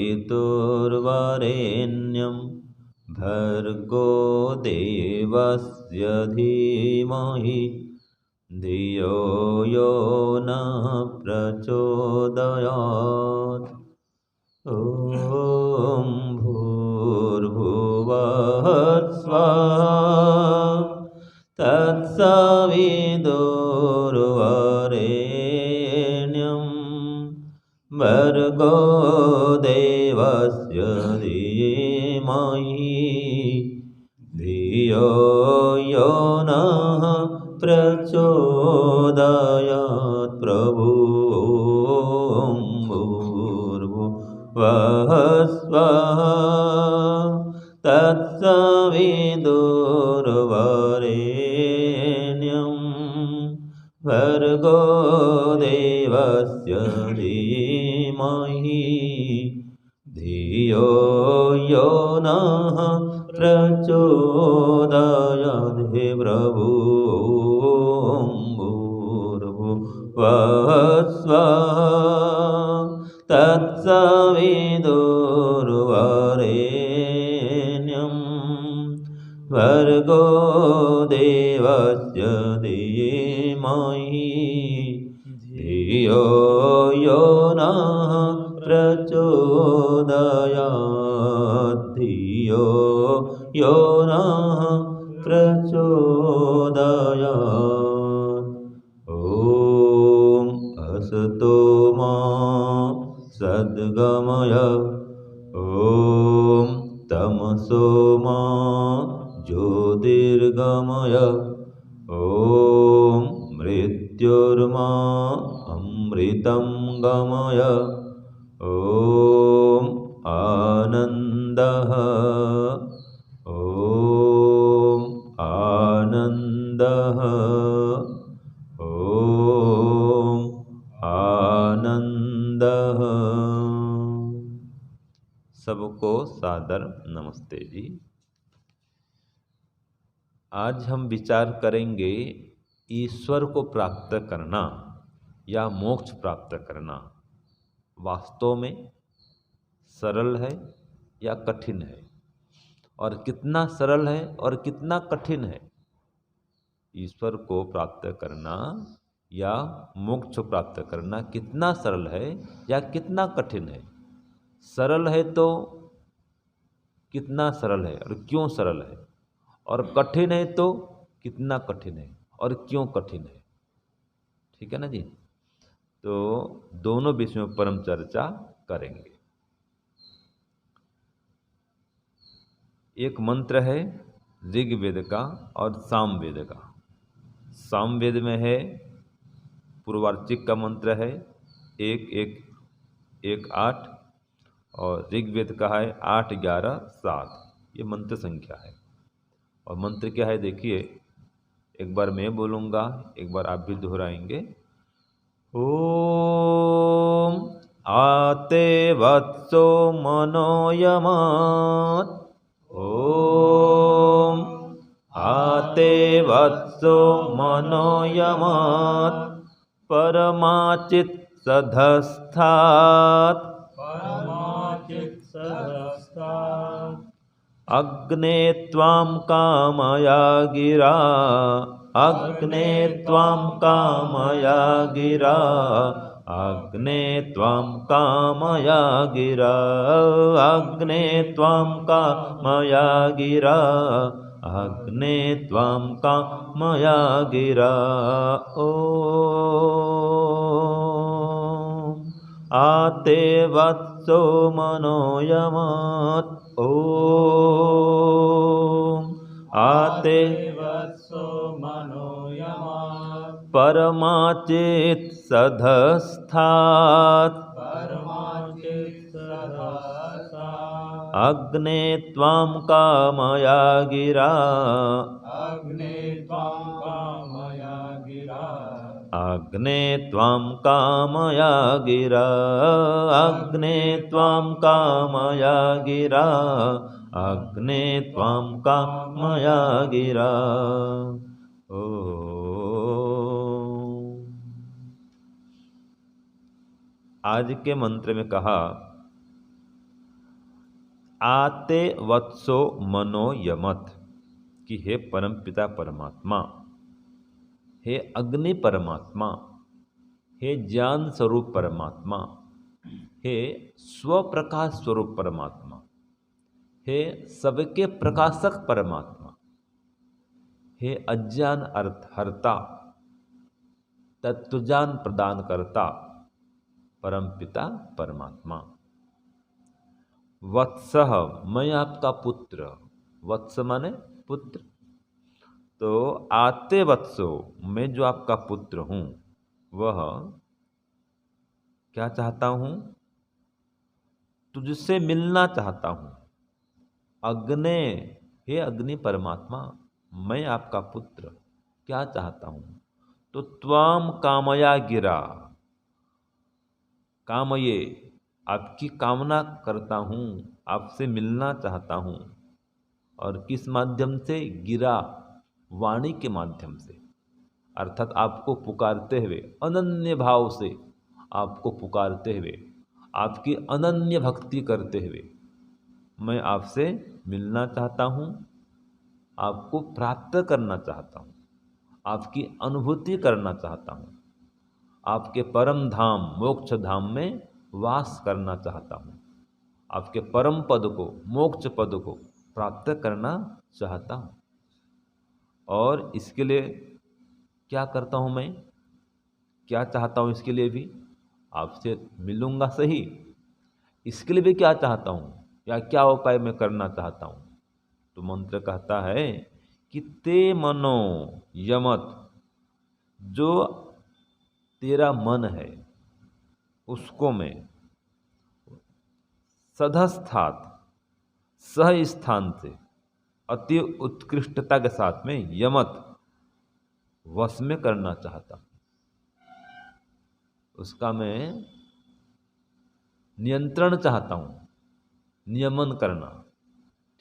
पितुर्वरेण्यं भर्गो देवस्य धीमहि धियो यो नः प्रचोदयात्। ॐ भूर्भुवः स्वः तत्सवितुर्वरेण्यं भर्गो देवस्य धीमहि धियो यो नः प्रचोदयात्। प्रभु भूर्भुवः स्वः तत्सवितुर्वरेण्यं भर्गो देवस्य धीमहि धियो यो नः प्रचोदयात्। हे प्रभु भूर्भुवः स्वः तत्सवितुर्वरेण्यं भर्गो देवस्य धीमहि धियो यो नः प्रचोदयात्। धियो यो नः प्रचोदयात्। ॐ असतो मा सद्गमय ॐ तमसो मा ज्योतिर्गमय ॐ मृत्युर्मा अमृतं गमय ॐ आनन्दः ॐ आनन्दः ॐ आनन्दः। सबको सादर नमस्ते जी। आज हम विचार करेंगे ईश्वर को प्राप्त करना या मोक्ष प्राप्त करना वास्तव में सरल है या कठिन है, और कितना सरल है और कितना कठिन है। ईश्वर को प्राप्त करना या मोक्ष प्राप्त करना कितना सरल है या कितना कठिन है। सरल है तो कितना सरल है और क्यों सरल है, और कठिन है तो कितना कठिन है और क्यों कठिन है। ठीक है ना जी। तो दोनों विषयों पर हम चर्चा करेंगे। एक मंत्र है ऋग्वेद का और सामवेद का। सामवेद में है पूर्वार्चिक का मंत्र है 1-1-1-8 और ऋग्वेद का है 8-11-7। ये मंत्र संख्या है। और मंत्र क्या है देखिए, एक बार मैं बोलूँगा, एक बार आप भी दोहराएंगे। ओम आते वत्सो मनोयमात् ओम आते वत्सो मनोयमात् परमाचित् सधस्थात् अग्ने त्वां कामया गिरा अग्ने त्वां कामया गिरा अग्ने त्वां कामया गिरा अग्ने त्वां कामया गिरा अग्ने त्वां कामया गिरा। ओम आते वत्सो मनोयमात् ओम आते वत्सो मनोयमात् परमाचित् सधस्थात् अग्ने त्वां कामया गिरा अग्ने त्वां कामया गिरा अग्ने त्वां कामया गिरा अग्ने त्वां कामया गिरा अग्ने त्वां कामया गिरा। ओ आज के मंत्र में कहा आते वत्सो मनो यमत, कि हे परमपिता परमात्मा, हे अग्नि परमात्मा, हे ज्ञान स्वरूप परमात्मा, हे स्वप्रकाश स्वरूप परमात्मा, हे सबके प्रकाशक परमात्मा, हे अज्ञान अर्थ हरता, तत्वज्ञान प्रदान करता परमपिता परमात्मा। वत्सः, मैं आपका पुत्र, वत्स माने पुत्र, तो आते वत्सो, मैं जो आपका पुत्र हूँ वह क्या चाहता हूँ, तुझसे मिलना चाहता हूँ। अग्ने, हे अग्नि परमात्मा, मैं आपका पुत्र क्या चाहता हूँ, तो त्वाम कामया गिरा, कामये, आपकी कामना करता हूँ, आपसे मिलना चाहता हूँ। और किस माध्यम से, गिरा, वाणी के माध्यम से, अर्थात आपको पुकारते हुए, अनन्य भाव से आपको पुकारते हुए, आपकी अनन्य भक्ति करते हुए मैं आपसे मिलना चाहता हूँ, आपको प्राप्त करना चाहता हूँ, आपकी अनुभूति करना चाहता हूँ, आपके परम धाम मोक्ष धाम में वास करना चाहता हूँ, आपके परम पद को, मोक्ष पद को प्राप्त करना चाहता हूँ। और इसके लिए क्या करता हूँ मैं, क्या चाहता हूँ, इसके लिए भी आपसे मिलूँगा सही, इसके लिए भी क्या चाहता हूँ, या क्या उपाय मैं करना चाहता हूँ। तो मंत्र कहता है कि ते मनो यमत, जो तेरा मन है उसको मैं सधस्थात, सह स्थान से अति उत्कृष्टता के साथ में यमत, वश में करना चाहता हूँ, उसका मैं नियंत्रण चाहता हूँ, नियमन करना।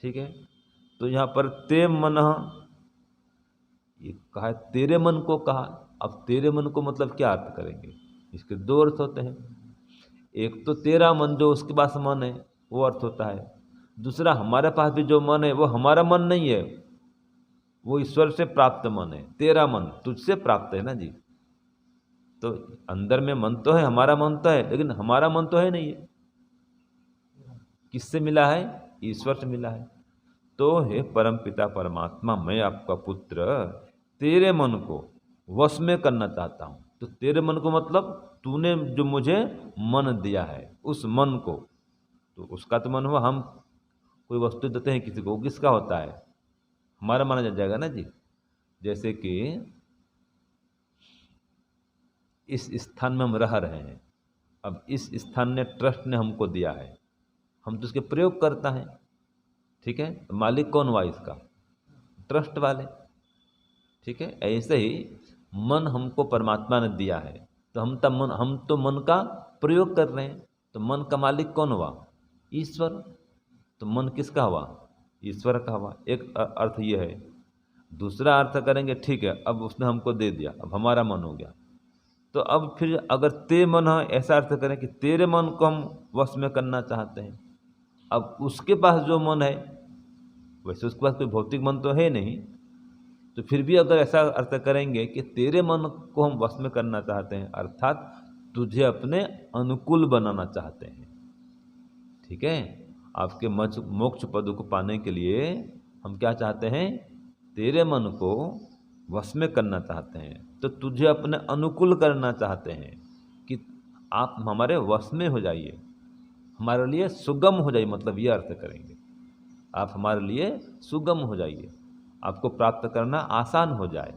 ठीक है, तो यहाँ पर ते मन, ये कहा है तेरे मन को कहा। अब तेरे मन को मतलब क्या अर्थ करेंगे, इसके दो अर्थ होते हैं। एक तो तेरा मन, जो उसके पास मन है, वो अर्थ होता है। दूसरा, हमारे पास भी जो मन है वो हमारा मन नहीं है, वो ईश्वर से प्राप्त मन है। तेरा मन तुझसे प्राप्त है ना जी। तो अंदर में मन तो है, हमारा मन तो है, लेकिन हमारा मन तो है नहीं है। किससे मिला है, ईश्वर से मिला है। तो हे परमपिता परमात्मा, मैं आपका पुत्र तेरे मन को वश में करना चाहता हूँ। तो तेरे मन को मतलब तूने जो मुझे मन दिया है, उस मन को, तो उसका तो मन हुआ। हम कोई वस्तु देते हैं किसी को, किसका होता है, हमारा माना जाएगा ना जी। जैसे कि इस स्थान में हम रह रहे हैं, अब इस स्थान ने, ट्रस्ट ने हमको दिया है, हम तो उसके प्रयोग करता है। ठीक है, तो मालिक कौन हुआ इसका, ट्रस्ट वाले। ठीक है, ऐसे ही मन हमको परमात्मा ने दिया है, तो हम तो मन का प्रयोग कर रहे हैं। तो मन का मालिक कौन हुआ, ईश्वर। तो मन किसका हुआ, ईश्वर का हुआ। एक अर्थ ये है। दूसरा अर्थ करेंगे, ठीक है, अब उसने हमको दे दिया, अब हमारा मन हो गया। तो अब फिर अगर ते मन है, ऐसा अर्थ करें कि तेरे मन को हम वश में करना चाहते हैं। अब उसके पास जो मन है, वैसे उसके पास कोई भौतिक मन तो है नहीं, तो फिर भी अगर ऐसा अर्थ करेंगे कि तेरे मन को हम वश में करना चाहते हैं, अर्थात तुझे अपने अनुकूल बनाना चाहते हैं। ठीक है, आपके मोक्ष पद को पाने के लिए हम क्या चाहते हैं, तेरे मन को वश में करना चाहते हैं। तो तुझे अपने अनुकूल करना चाहते हैं कि आप हमारे वश में हो जाइए, हमारे लिए सुगम हो जाइए। मतलब ये अर्थ करेंगे, आप हमारे लिए सुगम हो जाइए, आपको प्राप्त करना आसान हो जाए,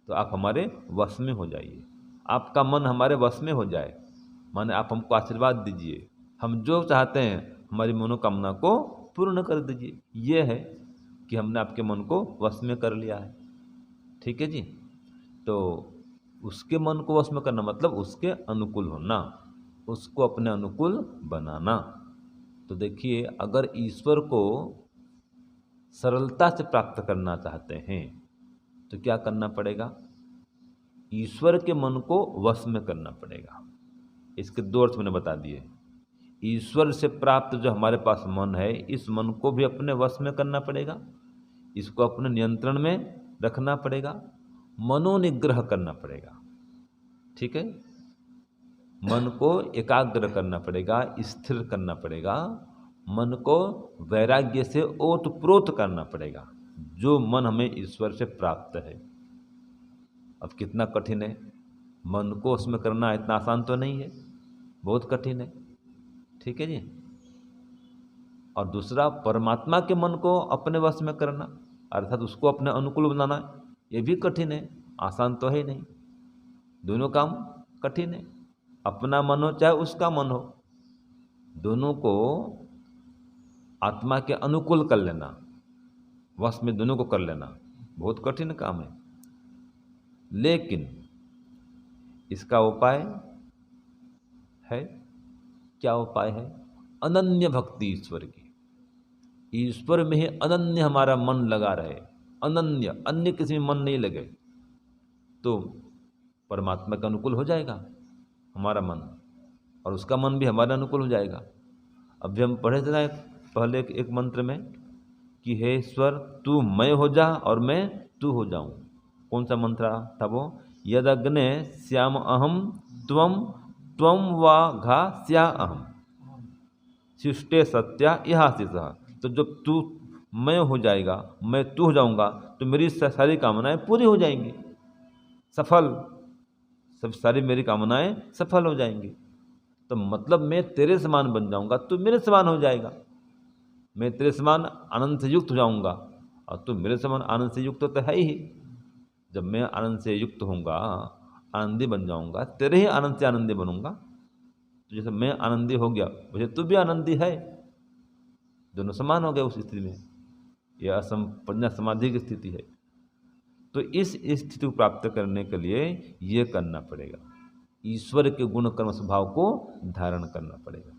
तो आप हमारे वश में हो जाइए, आपका मन हमारे वश में हो जाए। माने आप हमको आशीर्वाद दीजिए, हम जो चाहते हैं हमारी मनोकामना को पूर्ण कर दीजिए। ये है कि हमने आपके मन को वश में कर लिया है। ठीक है जी। तो उसके मन को वश में करना मतलब उसके अनुकूल होना, उसको अपने अनुकूल बनाना। तो देखिए, अगर ईश्वर को सरलता से प्राप्त करना चाहते हैं तो क्या करना पड़ेगा, ईश्वर के मन को वश में करना पड़ेगा। इसके दो अर्थ मैंने बता दिए। ईश्वर से प्राप्त जो हमारे पास मन है, इस मन को भी अपने वश में करना पड़ेगा, इसको अपने नियंत्रण में रखना पड़ेगा, मनोनिग्रह करना पड़ेगा। ठीक है, मन को एकाग्र करना पड़ेगा, स्थिर करना पड़ेगा, मन को वैराग्य से ओतप्रोत करना पड़ेगा, जो मन हमें ईश्वर से प्राप्त है। अब कितना कठिन है, मन को उसमें करना इतना आसान तो नहीं है, बहुत कठिन है। ठीक है जी। और दूसरा, परमात्मा के मन को अपने वश में करना, अर्थात उसको अपने अनुकूल बनाना, ये भी कठिन है, आसान तो है नहीं। दोनों काम कठिन है, अपना मन हो चाहे उसका मन हो, दोनों को आत्मा के अनुकूल कर लेना, वश में दोनों को कर लेना बहुत कठिन काम है। लेकिन इसका उपाय है, क्या उपाय है? अनन्य भक्ति ईश्वर की। ईश्वर में ही अनन्य हमारा मन लगा रहे, अनन्य, अन्य किसी में मन नहीं लगे, तो परमात्मा के अनुकूल हो जाएगा हमारा मन, और उसका मन भी हमारे अनुकूल हो जाएगा। अभी हम पढ़े थे पहले एक मंत्र में कि हे ईश्वर तू मैं हो जा और मैं तू हो जाऊं। कौन सा मंत्र था वो? यदग्ने श्याम अहम त्वम त्वम वा घा स्या अहम शिष्टे सत्या इहासिस। तो जब तू मैं हो जाएगा, मैं तू हो जाऊंगा, तो मेरी सारी कामनाएं पूरी हो जाएंगी, सफल, सब सारी मेरी कामनाएं सफल हो जाएंगी। तो मतलब मैं तेरे समान बन जाऊंगा, तू मेरे समान हो जाएगा, मैं तेरे समान आनंद से युक्त हो जाऊंगा, और तू मेरे समान आनंद से युक्त तो है ही। जब मैं आनंद से युक्त होऊंगा, आनंदी बन जाऊंगा, तेरे ही आनंद से आनंदी बनूंगा। तो जैसे मैं आनंदी हो गया, मुझे तू भी आनंदी है, दोनों समान हो गए उस स्थिति में। यह असंप्रज्ञा समाधि की स्थिति है। तो इस स्थिति को प्राप्त करने के लिए ये करना पड़ेगा, ईश्वर के गुण कर्म स्वभाव को धारण करना पड़ेगा।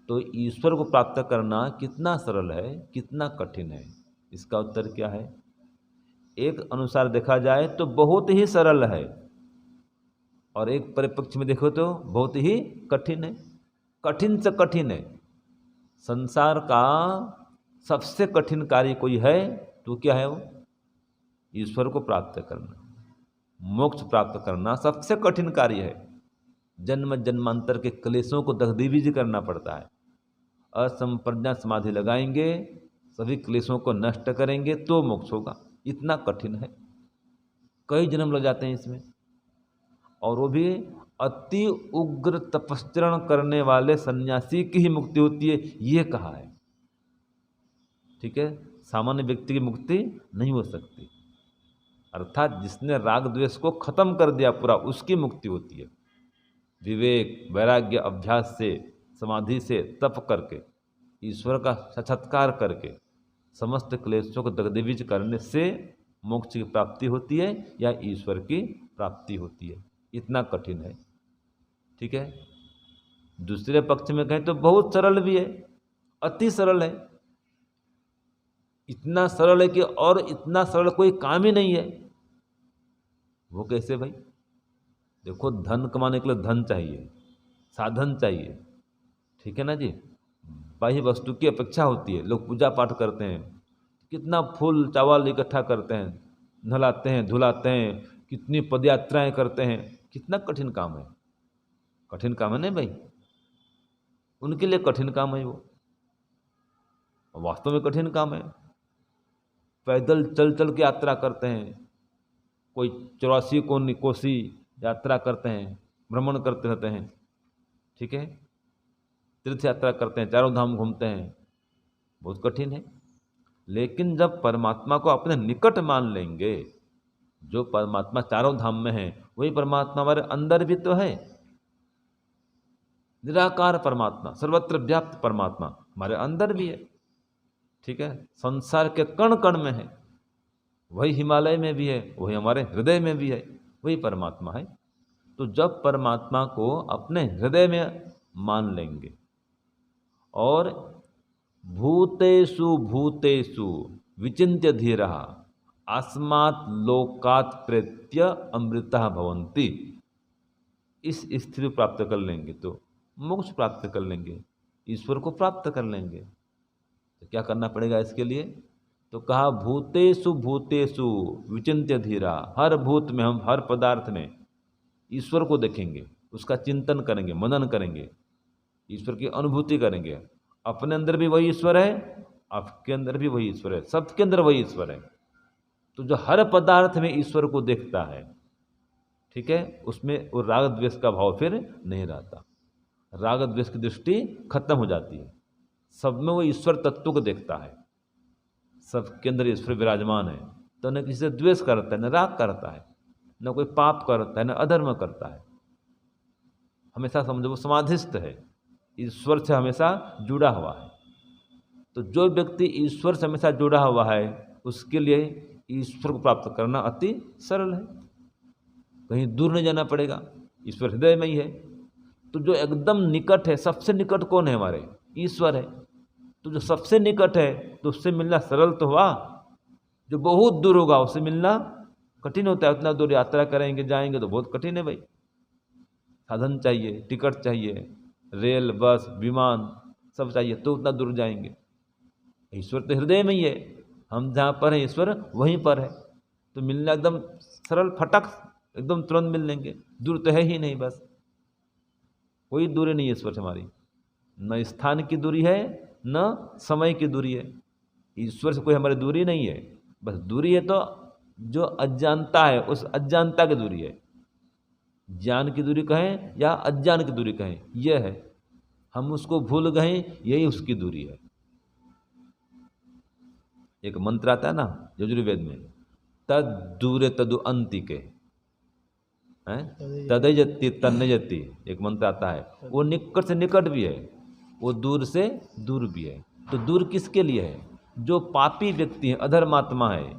तो ईश्वर को प्राप्त करना कितना सरल है, कितना कठिन है, इसका उत्तर क्या है? एक अनुसार देखा जाए तो बहुत ही सरल है, और एक परिपक्ष में देखो तो बहुत ही कठिन है, कठिन से कठिन है। संसार का सबसे कठिन कार्य कोई है तो क्या है वो? ईश्वर को प्राप्त करना, मोक्ष प्राप्त करना सबसे कठिन कार्य है। जन्म जन्मांतर के क्लेशों को दग्धीभूत करना पड़ता है। असंप्रज्ञा समाधि लगाएंगे, सभी क्लेशों को नष्ट करेंगे तो मोक्ष होगा, इतना कठिन है। कई जन्म लग जाते हैं इसमें, और वो भी अति उग्र तपस्चरण करने वाले सन्यासी की ही मुक्ति होती है, ये कहा है। ठीक है, सामान्य व्यक्ति की मुक्ति नहीं हो सकती, अर्थात जिसने राग द्वेष को खत्म कर दिया पूरा, उसकी मुक्ति होती है। विवेक वैराग्य अभ्यास से, समाधि से, तप करके, ईश्वर का साक्षात्कार करके, समस्त क्लेशों को दग्धीभूत करने से मोक्ष की प्राप्ति होती है या ईश्वर की प्राप्ति होती है। इतना कठिन है। ठीक है, दूसरे पक्ष में कहें तो बहुत सरल भी है, अति सरल है। इतना सरल है कि और इतना सरल कोई काम ही नहीं है। वो कैसे भाई? देखो, धन कमाने के लिए धन चाहिए, साधन चाहिए, ठीक है ना जी। बाह्य वस्तु की अपेक्षा होती है। लोग पूजा पाठ करते हैं, कितना फूल चावल इकट्ठा करते हैं, नहलाते हैं, धुलाते हैं, कितनी पदयात्राएं करते हैं, कितना कठिन काम है। कठिन काम है नहीं भाई, उनके लिए कठिन काम है वो, वास्तव में कठिन काम है। पैदल चल चल के यात्रा करते हैं, कोई 84 कोसी यात्रा करते हैं, भ्रमण करते रहते हैं, ठीक है, तीर्थ यात्रा करते हैं, चारों धाम घूमते हैं, बहुत कठिन है। लेकिन जब परमात्मा को अपने निकट मान लेंगे, जो परमात्मा चारों धाम में है वही परमात्मा हमारे अंदर भी तो है। निराकार परमात्मा, सर्वत्र व्याप्त परमात्मा हमारे अंदर भी है, ठीक है, संसार के कण कण में है, वही हिमालय में भी है, वही हमारे हृदय में भी है, वही परमात्मा है। तो जब परमात्मा को अपने हृदय में मान लेंगे और भूतेषु भूतेषु विचिन्त्य धीरः अस्मात् लोकात् प्रेत्य अमृतः भवन्ति, इस स्थिति प्राप्त कर लेंगे तो मोक्ष प्राप्त कर लेंगे, ईश्वर को प्राप्त कर लेंगे। तो क्या करना पड़ेगा इसके लिए? तो कहा भूतेषु भूतेषु विचिन्त्य धीरा, हर भूत में, हम हर पदार्थ में ईश्वर को देखेंगे, उसका चिंतन करेंगे, मनन करेंगे, ईश्वर की अनुभूति करेंगे। अपने अंदर भी वही ईश्वर है, आपके अंदर भी वही ईश्वर है, सबके अंदर वही ईश्वर है। तो जो हर पदार्थ में ईश्वर को देखता है, ठीक है, उसमें वो राग द्वेष का भाव फिर नहीं रहता, राग द्वेष की दृष्टि खत्म हो जाती है। सब में वो ईश्वर तत्व को देखता है, सबके अंदर ईश्वर विराजमान है। तो न किसी से द्वेष करता है, न राग करता है, न कोई पाप करता है, न अधर्म करता है। हमेशा समझो वो समाधिस्थ है, ईश्वर से हमेशा जुड़ा हुआ है। तो जो व्यक्ति ईश्वर से हमेशा जुड़ा हुआ है, उसके लिए ईश्वर को प्राप्त करना अति सरल है, कहीं दूर नहीं जाना पड़ेगा, ईश्वर हृदय में ही है। तो जो एकदम निकट है, सबसे निकट कौन है हमारे? ईश्वर है। तो जो सबसे निकट है, तो उससे मिलना सरल तो हुआ। जो बहुत दूर होगा उससे मिलना कठिन होता है। उतना दूर यात्रा करेंगे, जाएंगे तो बहुत कठिन है भाई, साधन चाहिए, टिकट चाहिए, रेल, बस, विमान सब चाहिए, तो उतना दूर जाएंगे। ईश्वर तो हृदय में ही है, हम जहाँ पर हैं ईश्वर वहीं पर है। तो मिलना एकदम सरल, फटक एकदम तुरंत मिल लेंगे। दूर तो है ही नहीं, बस कोई दूरी नहीं है ईश्वर से हमारी, न स्थान की दूरी है न समय की दूरी है। ईश्वर से कोई हमारी दूरी नहीं है, बस दूरी है तो जो अज्ञानता है उस अज्ञानता की दूरी है। ज्ञान की दूरी कहें या अज्ञान की दूरी कहें, यह है, हम उसको भूल गए, यही उसकी दूरी है। एक मंत्र आता है ना यजुर्वेद में, तद दूरे तदु अंतिके, तदयति तन्नयति, एक मंत्र आता है। वो निकट से निकट भी है, वो दूर से दूर भी है। तो दूर किसके लिए है? जो पापी व्यक्ति है, अधर्मात्मा है,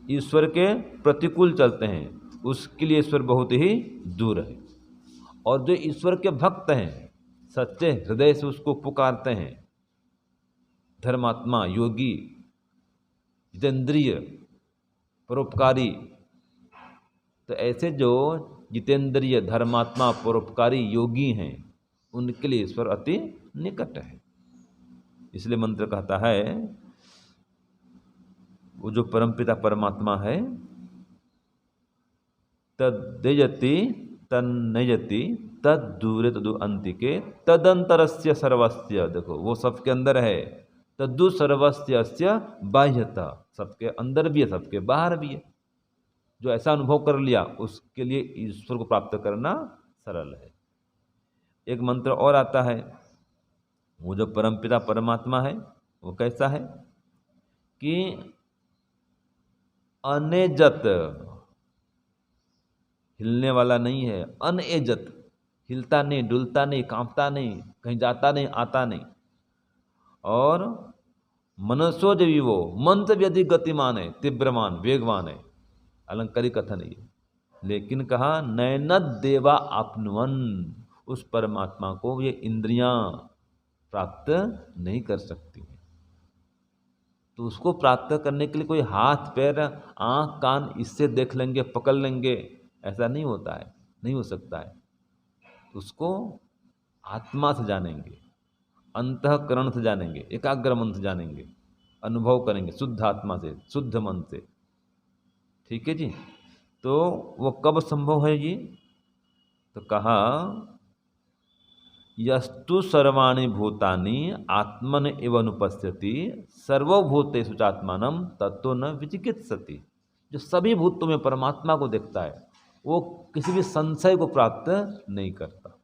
ईश्वर के प्रतिकूल चलते हैं, उसके लिए ईश्वर बहुत ही दूर है। और जो ईश्वर के भक्त हैं, सच्चे हृदय से उसको पुकारते हैं, धर्मात्मा, योगी, जितेंद्रिय, परोपकारी, तो ऐसे जो जितेंद्रिय, धर्मात्मा, परोपकारी योगी हैं, उनके लिए ईश्वर अति निकट है। इसलिए मंत्र कहता है, वो जो परमपिता परमात्मा है, तद्यजति तन्नयति तद दूरे तदु अंतिके तदंतरस्य सर्वस्य, देखो वो सबके अंदर है, तद्दु सर्वस्य बाह्यता, सबके अंदर भी है, सबके बाहर भी है। जो ऐसा अनुभव कर लिया, उसके लिए ईश्वर को प्राप्त करना सरल है। एक मंत्र और आता है, वो जो परमपिता परमात्मा है वो कैसा है कि अनेजत, हिलने वाला नहीं है, अनेजत, हिलता नहीं, डुलता नहीं, कांपता नहीं, कहीं जाता नहीं, आता नहीं। और मनसो जो वो मन से भी अधिक गतिमान है, तीव्रमान, वेगवान है, अलंकारिक कथन है ये। लेकिन कहा नयनद देवा आपनुवन, उस परमात्मा को ये इंद्रियां प्राप्त नहीं कर सकती हैं। तो उसको प्राप्त करने के लिए कोई हाथ पैर आँख कान इससे देख लेंगे, पकड़ लेंगे, ऐसा नहीं होता है, नहीं हो सकता है। उसको आत्मा से जानेंगे, अंतःकरण से जानेंगे, एकाग्र मन से जानेंगे, अनुभव करेंगे, शुद्ध आत्मा से, शुद्ध मन से। ठीक है जी। तो वो कब संभव है ये? तो कहा यस्तु सर्वाणि भूतानि आत्मन एव अनुपश्यति सर्वभूतेषु चात्मानं तत्तो न विचिकित्सति। जो सभी भूतों में परमात्मा को देखता है, वो किसी भी संशय को प्राप्त नहीं करता।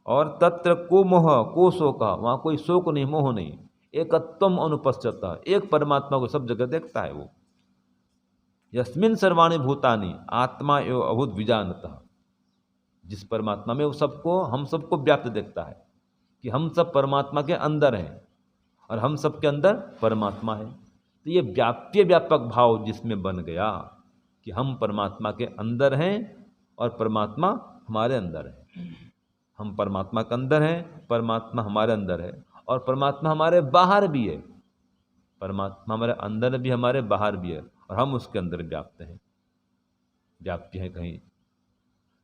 और तत्र को मोह को शोक, वहाँ कोई शोक नहीं, मोह नहीं, एकत्वम अनुपश्यत, एक परमात्मा को सब जगह देखता है वो। यस्मिन् सर्वाणि भूतानि आत्मा एव अभूत विजानतः, जिस परमात्मा में वो सबको, हम सबको व्याप्त देखता है कि हम सब परमात्मा के अंदर हैं और हम सबके अंदर परमात्मा है। तो ये व्याप्य व्यापक भाव जिसमें बन गया कि हम परमात्मा के अंदर हैं और परमात्मा हमारे अंदर है, हम परमात्मा के अंदर हैं, परमात्मा हमारे अंदर है, और परमात्मा हमारे बाहर भी है, परमात्मा हमारे अंदर भी, हमारे बाहर भी है, और हम उसके अंदर व्याप्त हैं, व्याप्य है कहीं।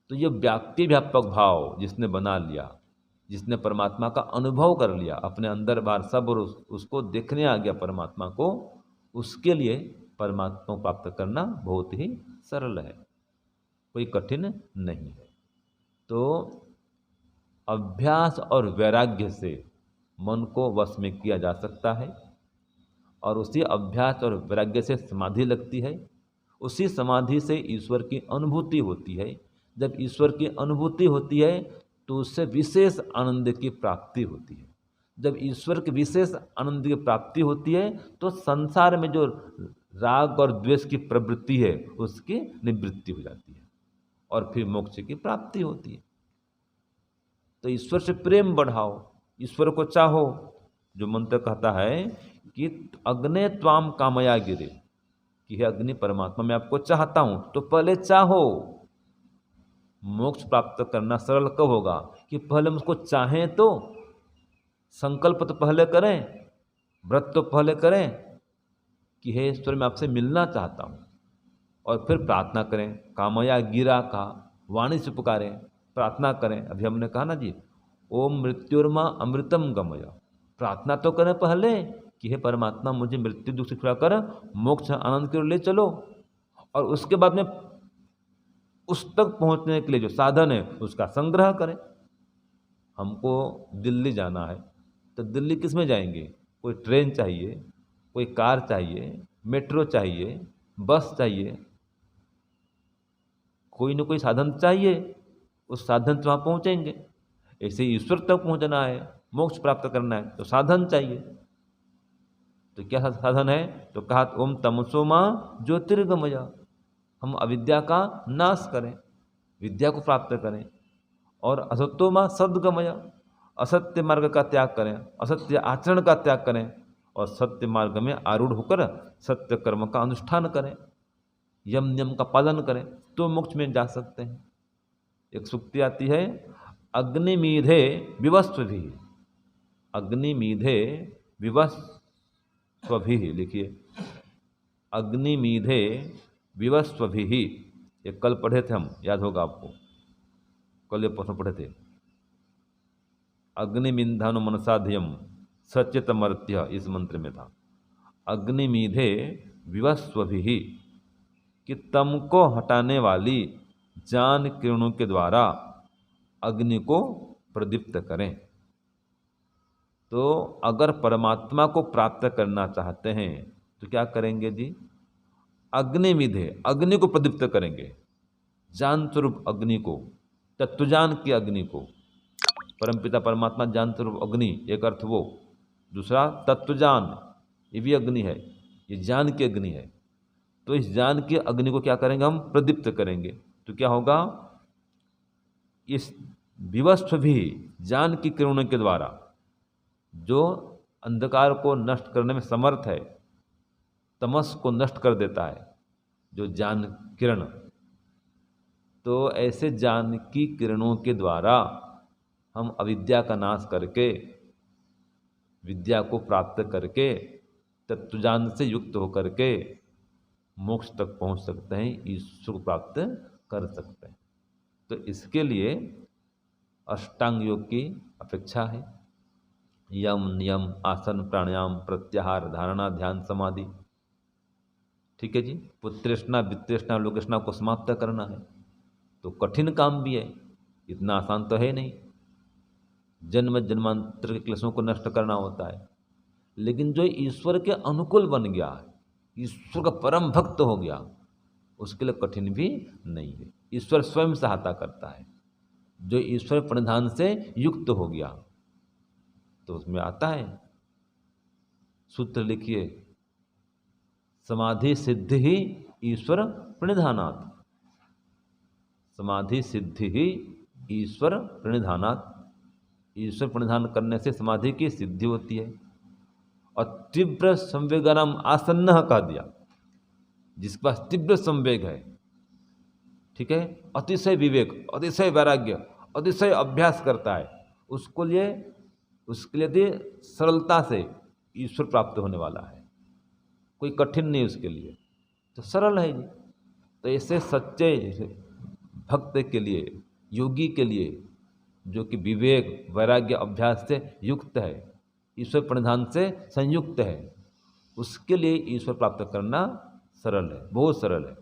तो ये व्याप्ति व्यापक भाव जिसने बना लिया, जिसने परमात्मा का अनुभव कर लिया, अपने अंदर बाहर सब, और उसको देखने आ गया परमात्मा को, उसके लिए परमात्मा को प्राप्त करना बहुत ही सरल है, कोई कठिन नहीं है। तो अभ्यास और वैराग्य से मन को वश में किया जा सकता है, और उसी अभ्यास और वैराग्य से समाधि लगती है, उसी समाधि से ईश्वर की अनुभूति होती है। जब ईश्वर की अनुभूति होती है तो उससे विशेष आनंद की प्राप्ति होती है। जब ईश्वर की विशेष आनंद की प्राप्ति होती है तो संसार में जो राग और द्वेष की प्रवृत्ति है उसकी निवृत्ति हो जाती है, और फिर मोक्ष की प्राप्ति होती है। तो ईश्वर से प्रेम बढ़ाओ, ईश्वर को चाहो। जो मंत्र कहता है कि अग्ने त्वाम कामया गिरे, कि हे अग्नि परमात्मा मैं आपको चाहता हूं, तो पहले चाहो। मोक्ष प्राप्त करना सरल कब होगा? कि पहले हम उसको चाहें, तो संकल्प तो पहले करें, व्रत तो पहले करें कि हे ईश्वर मैं आपसे मिलना चाहता हूं, और फिर प्रार्थना करें। कामया गिरा का वाणी से पुकारें, प्रार्थना करें। अभी हमने कहा ना जी, ओम मृत्युर्मा अमृतम गमय। प्रार्थना तो करें पहले कि हे परमात्मा मुझे मृत्यु दुख से छुड़ा कर मोक्ष आनंद की ओर ले चलो, और उसके बाद में उस तक पहुंचने के लिए जो साधन है उसका संग्रह करें। हमको दिल्ली जाना है तो दिल्ली किस में जाएंगे? कोई ट्रेन चाहिए, कोई कार चाहिए, मेट्रो चाहिए, बस चाहिए, कोई न कोई साधन चाहिए, उस साधन से वहाँ पहुँचेंगे। ऐसे ईश्वर तक पहुँचना है, मोक्ष प्राप्त करना है तो साधन चाहिए। तो क्या साधन है? तो कहा ओम तमसो माँ ज्योतिर्गमय, हम अविद्या का नाश करें, विद्या को प्राप्त करें। और असत्यो माँ सद्गमय, असत्य मार्ग का त्याग करें, असत्य आचरण का त्याग करें, और सत्य मार्ग में आरूढ़ होकर सत्य कर्म का अनुष्ठान करें, यम नियम का पालन करें, तो मोक्ष में जा सकते हैं। एक सूक्ति आती है, अग्निमीधे विवस्व भी, अग्निमीधे विवस्व भी, लिखिए अग्निमीधे विवस्व भी। ये कल पढ़े थे हम, याद होगा आपको, कल ये प्रश्न पढ़े थे। अग्निमिंधनु मनसाध्यम सचेतमर्त्य, इस मंत्र में था। अग्निमीधे विवस्व भी, कि तम को हटाने वाली ज्ञान किरणों के द्वारा अग्नि को प्रदीप्त करें। तो अगर परमात्मा को प्राप्त करना चाहते हैं तो क्या करेंगे जी? अग्निमिधे, अग्नि को प्रदीप्त करेंगे, ज्ञान स्वरूप अग्नि को, तत्वज्ञान की अग्नि को। परमपिता परमात्मा ज्ञान स्वरूप अग्नि, एक अर्थ वो। दूसरा तत्वज्ञान, ये भी अग्नि है, ये ज्ञान की अग्नि है। तो इस ज्ञान की अग्नि को क्या करेंगे? हम प्रदीप्त करेंगे। तो क्या होगा? इस विवस्व भी, ज्ञान की किरणों के द्वारा, जो अंधकार को नष्ट करने में समर्थ है, तमस को नष्ट कर देता है, जो ज्ञान किरण। तो ऐसे ज्ञान की किरणों के द्वारा हम अविद्या का नाश करके, विद्या को प्राप्त करके, तत्वज्ञान से युक्त होकर के मोक्ष तक पहुंच सकते हैं, ईश्वर को प्राप्त कर सकते हैं। तो इसके लिए अष्टांग योग की अपेक्षा है। यम नियम आसन प्राणायाम प्रत्याहार धारणा ध्यान समाधि। ठीक है जी। पुत्रेष्णा वित्तेष्णा लोकेष्णा को समाप्त करना है तो कठिन काम भी है, इतना आसान तो है नहीं। जन्म जन्मांतर के क्लेशों को नष्ट करना होता है, लेकिन जो ईश्वर के अनुकूल बन गया, ईश्वर का परम भक्त हो गया, उसके लिए कठिन भी नहीं है। ईश्वर स्वयं सहायता करता है। जो ईश्वर प्रणिधान से युक्त हो गया तो उसमें आता है सूत्र, लिखिए, समाधि सिद्धि ही ईश्वर प्रणिधानात्, समाधि सिद्धि ही ईश्वर प्रणिधानात्। ईश्वर प्रणिधान करने से समाधि की सिद्धि होती है। और तीव्र संवेगानाम आसन्न कह दिया, जिसके पास तीव्र संवेग है, ठीक है, अतिशय विवेक, अतिशय वैराग्य, अतिशय अभ्यास करता है, उसके लिए सरलता से ईश्वर प्राप्त होने वाला है, कोई कठिन नहीं उसके लिए, तो सरल है जी। तो ऐसे सच्चे भक्त के लिए, योगी के लिए जो कि विवेक वैराग्य अभ्यास से युक्त है, ईश्वर प्रणिधान से संयुक्त है, उसके लिए ईश्वर प्राप्त करना सरल है, बहुत सरल है,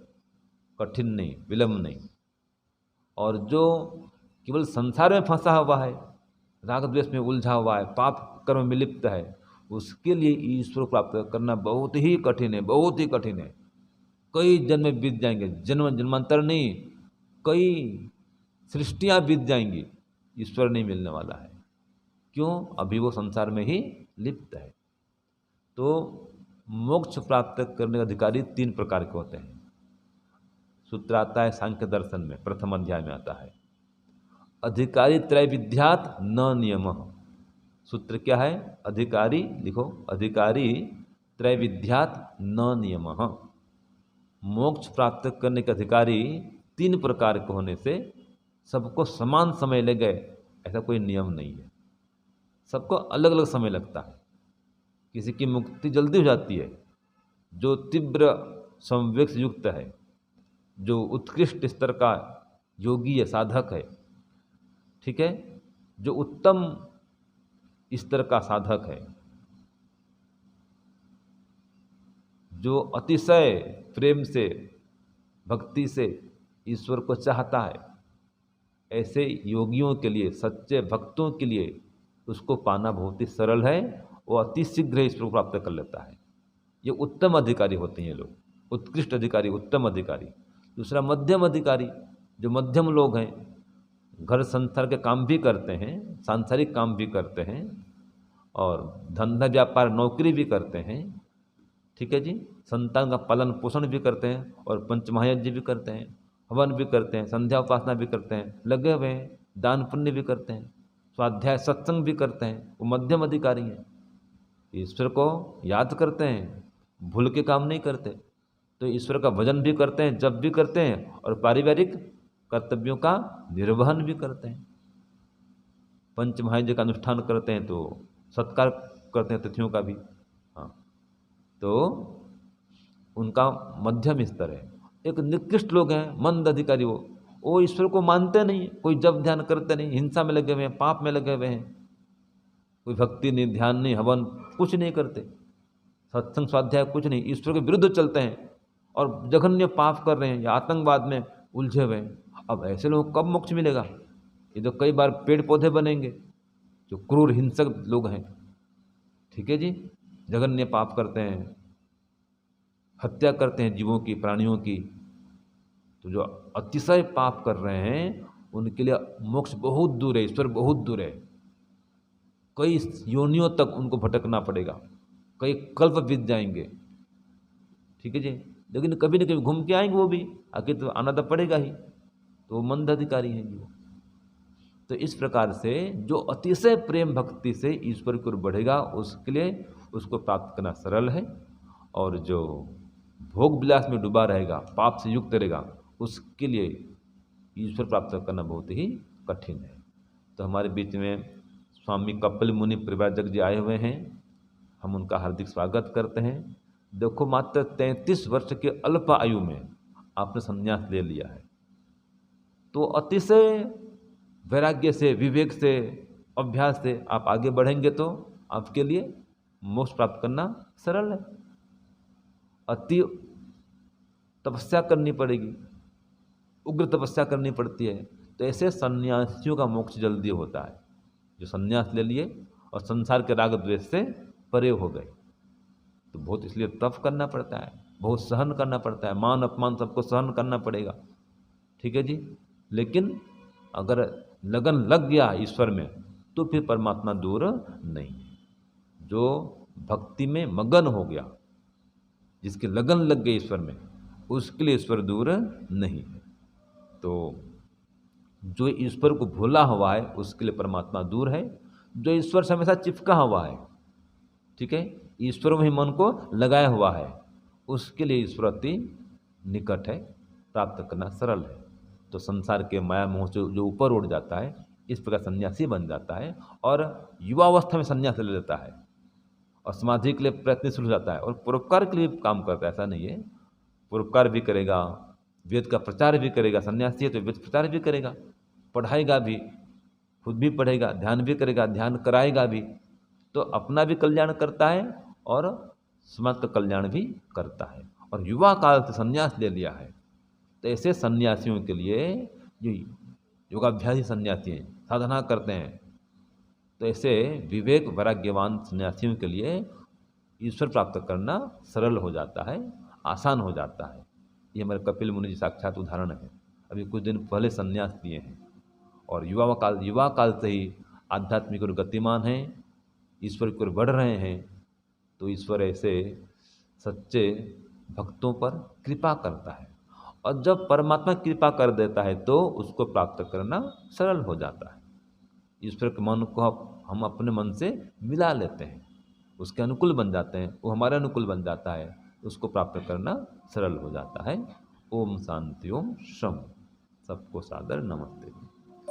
कठिन नहीं, विलम्ब नहीं। और जो केवल संसार में फंसा हुआ है, राग द्वेष में उलझा हुआ है, पाप कर्म में लिप्त है, उसके लिए ईश्वर प्राप्त करना बहुत ही कठिन है, बहुत ही कठिन है। कई जन्म बीत जाएंगे, जन्म जन्मांतर नहीं, कई सृष्टियां बीत जाएंगी, ईश्वर नहीं मिलने वाला है। क्यों? अभी वो संसार में ही लिप्त है। तो मोक्ष प्राप्त करने के अधिकारी 3 प्रकार के होते हैं। सूत्र आता है सांख्य दर्शन में, प्रथम अध्याय में आता है, अधिकारी त्रैविध्यात न नियमः। सूत्र क्या है? अधिकारी, लिखो, अधिकारी त्रैविध्यात न नियमः। मोक्ष प्राप्त करने के अधिकारी 3 प्रकार के होने से सबको समान समय लगे ऐसा कोई नियम नहीं है। सबको अलग अलग समय लगता है। किसी की मुक्ति जल्दी हो जाती है, जो तीव्र संवेग से युक्त है, जो उत्कृष्ट स्तर का योगी है, साधक है, ठीक है, जो उत्तम स्तर का साधक है, जो अतिशय प्रेम से, भक्ति से ईश्वर को चाहता है, ऐसे योगियों के लिए, सच्चे भक्तों के लिए उसको पाना बहुत ही सरल है। वो अति शीघ्र ईश्वर को प्राप्त कर लेता है। ये उत्तम अधिकारी होते हैं, ये लोग उत्कृष्ट अधिकारी, उत्तम अधिकारी। दूसरा मध्यम अधिकारी, जो मध्यम लोग हैं, घर संसार के काम भी करते हैं, सांसारिक काम भी करते हैं, और धंधा व्यापार नौकरी भी करते हैं, ठीक है जी, संतान का पालन पोषण भी करते हैं, और पंचमहायज्ञ भी करते हैं, हवन भी करते हैं, संध्या उपासना भी करते हैं, लगे हुए हैं, दान पुण्य भी करते हैं, स्वाध्याय सत्संग भी करते हैं। वो मध्यम अधिकारी हैं, ईश्वर को याद करते हैं, भूल के काम नहीं करते। तो ईश्वर का भजन भी करते हैं, जप भी करते हैं, और पारिवारिक कर्तव्यों का निर्वहन भी करते हैं। पंचमहायज्ञ का अनुष्ठान करते हैं, तो सत्कार करते हैं तिथियों का भी। हाँ, तो उनका मध्यम स्तर है। एक निकृष्ट लोग हैं, मंद अधिकारी, वो ईश्वर को मानते नहीं, कोई जप ध्यान करते नहीं, हिंसा में लगे हुए हैं, पाप में लगे हुए हैं, कोई भक्ति नहीं, ध्यान नहीं, हवन कुछ नहीं करते, सत्संग स्वाध्याय कुछ नहीं, ईश्वर के विरुद्ध चलते हैं और जघन्य पाप कर रहे हैं या आतंकवाद में उलझे हुए हैं। अब ऐसे लोगों को कब मोक्ष मिलेगा? ये तो कई बार पेड़ पौधे बनेंगे, जो क्रूर हिंसक लोग हैं, ठीक है जी, जघन्य पाप करते हैं, हत्या करते हैं जीवों की, प्राणियों की। तो जो अतिशय पाप कर रहे हैं उनके लिए मोक्ष बहुत दूर है, ईश्वर बहुत दूर है। कई योनियों तक उनको भटकना पड़ेगा, कई कल्प बीत जाएंगे, ठीक है जी, लेकिन कभी न कभी घूम के आएंगे वो भी, आखिर तो आना तो पड़ेगा ही। तो वो मंद अधिकारी हैं जी वो। तो इस प्रकार से जो अतिशय प्रेम भक्ति से ईश्वर की ओर बढ़ेगा उसके लिए उसको प्राप्त करना सरल है, और जो भोग विलास में डूबा रहेगा, पाप से युक्त रहेगा, उसके लिए ईश्वर प्राप्त करना बहुत ही कठिन है। तो हमारे बीच में स्वामी कपिल मुनि परिव्राजक जी आए हुए हैं, हम उनका हार्दिक स्वागत करते हैं। देखो, मात्र 33 वर्ष के अल्प आयु में आपने संन्यास ले लिया है, तो अतिशय वैराग्य से, विवेक से, अभ्यास से आप आगे बढ़ेंगे तो आपके लिए मोक्ष प्राप्त करना सरल है। अति तपस्या करनी पड़ेगी, उग्र तपस्या करनी पड़ती है। तो ऐसे सन्यासियों का मोक्ष जल्दी होता है, जो सन्यास ले लिए और संसार के राग द्वेष से परे हो गए। तो बहुत इसलिए तप करना पड़ता है, बहुत सहन करना पड़ता है, मान अपमान सबको सहन करना पड़ेगा, ठीक है जी। लेकिन अगर लगन लग गया ईश्वर में तो फिर परमात्मा दूर नहीं है। जो भक्ति में मगन हो गया, जिसकी लगन लग गई ईश्वर में, उसके लिए ईश्वर दूर नहीं है। तो जो ईश्वर को भूला हुआ है उसके लिए परमात्मा दूर है। जो ईश्वर से हमेशा चिपका हुआ है, ठीक है, ईश्वर में ही मन को लगाया हुआ है, उसके लिए ईश्वर अति निकट है, प्राप्त करना सरल है। तो संसार के माया मोह से जो ऊपर उड़ जाता है, इस प्रकार सन्यासी बन जाता है, और युवावस्था में सन्यास ले लेता है, और समाधि के लिए प्रयत्नशील हो जाता है, और परोपकार के लिए काम करता है। ऐसा नहीं है, परोपकार भी करेगा, वेद का प्रचार भी करेगा। सन्यासी है तो वेद प्रचार भी करेगा, पढ़ाएगा भी, खुद भी पढ़ेगा, ध्यान भी करेगा, ध्यान कराएगा भी, तो अपना भी कल्याण करता है और समाज का कल्याण भी करता है। और युवा काल से संन्यास ले लिया है, तो ऐसे सन्यासियों के लिए, जो योगाभ्यासी सन्यासी हैं, साधना करते हैं, तो ऐसे विवेक वैराग्यवान सन्यासियों के लिए ईश्वर प्राप्त करना सरल हो जाता है, आसान हो जाता है। ये हमारे कपिल मुनि जी साक्षात उदाहरण है। अभी कुछ दिन पहले संन्यास लिए हैं और युवा काल से ही आध्यात्मिक और गतिमान हैं, ईश्वर की ओर बढ़ रहे हैं। तो ईश्वर ऐसे सच्चे भक्तों पर कृपा करता है, और जब परमात्मा कृपा कर देता है तो उसको प्राप्त करना सरल हो जाता है। ईश्वर के मन को हम अपने मन से मिला लेते हैं, उसके अनुकूल बन जाते हैं, वो हमारे अनुकूल बन जाता है, उसको प्राप्त करना सरल हो जाता है। ओम शांति ओम शम। सबको सादर नमस्ते।